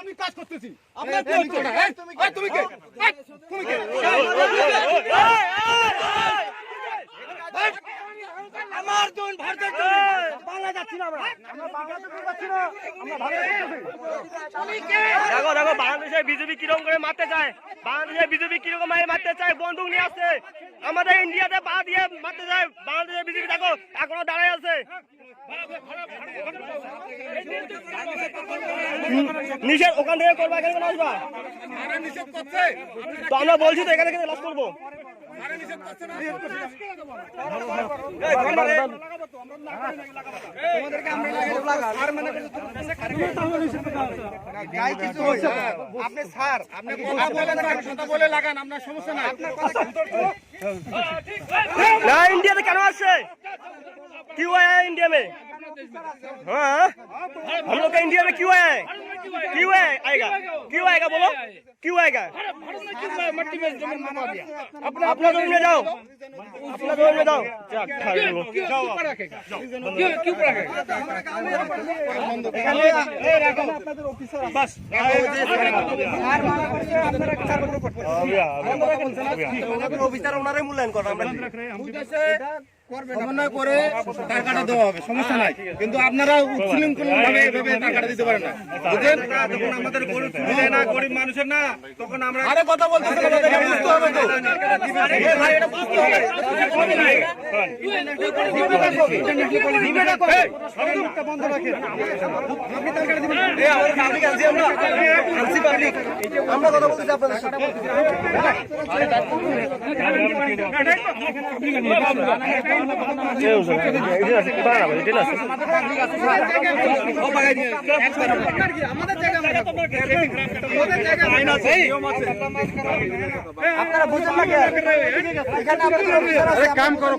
আমি কাজ করতেছি আপনার কি হচ্ছে তুমি কে তুমি কে আমার জন ভারতের জন্য বাংলা যাচ্ছি না আমরা বাংলাদেশে যাচ্ছি না আমরা ভারতে যাচ্ছি দেখো দেখো বাংলাদেশে বিজেপি কিরকম করে মারতে চায়, বাংলাদেশে বিজেপি কিরকম মারতে চায়, বন্দুক নিয়ে আসছে। আমাদের ইন্ডিয়াতে পা দিয়ে মারতে চায়, বাংলাদেশে বিজেপি দেখো এখনো দাঁড়ায় আছে। নিষেধ ওখান থেকে করবো, এখানে কেন আসবা? তো আমরা বলছি তো এখানে থেকে লাশ করবো। আপনি স্যার আপনি কথা বলে লাগান, আপনার সমস্যা নাই। না इंडिया में क्या আসছে? क्यों आया है इंडिया में? हाँ हम लोग का इंडिया में क्यों आया है? क्यों आएगा? क्यों आएगा बोलो? क्यों आएगा? अपना जोन में जाओ, अपना जोन में जाओ। অফিসার ওনারাই মূল্যায়ন করেন, আমরা সমন্বয় করে টাকাটা দেওয়া হবে, সমস্যা নাই। কিন্তু আপনারা উচ্ছৃঙ্খলভাবে এভাবে টাকাটা দিতে পারেন না, বুঝলেন? যখন আমাদের গরিব সুবিধা না, গরিব মানুষের না, তখন আমরা আরে কথা বলতেছি, বুঝতে হবে তো ভাই, এটা বুঝতে হবে। বন্ধ রাখেন, আপনি টাকাটা দিবেন। আমরা পাবলিক আছি, আমরা আনসি পাবলিক, আমরা কথা বলতেছি আপনাদের সাথে। আপনারা বুঝেন না, কাম করো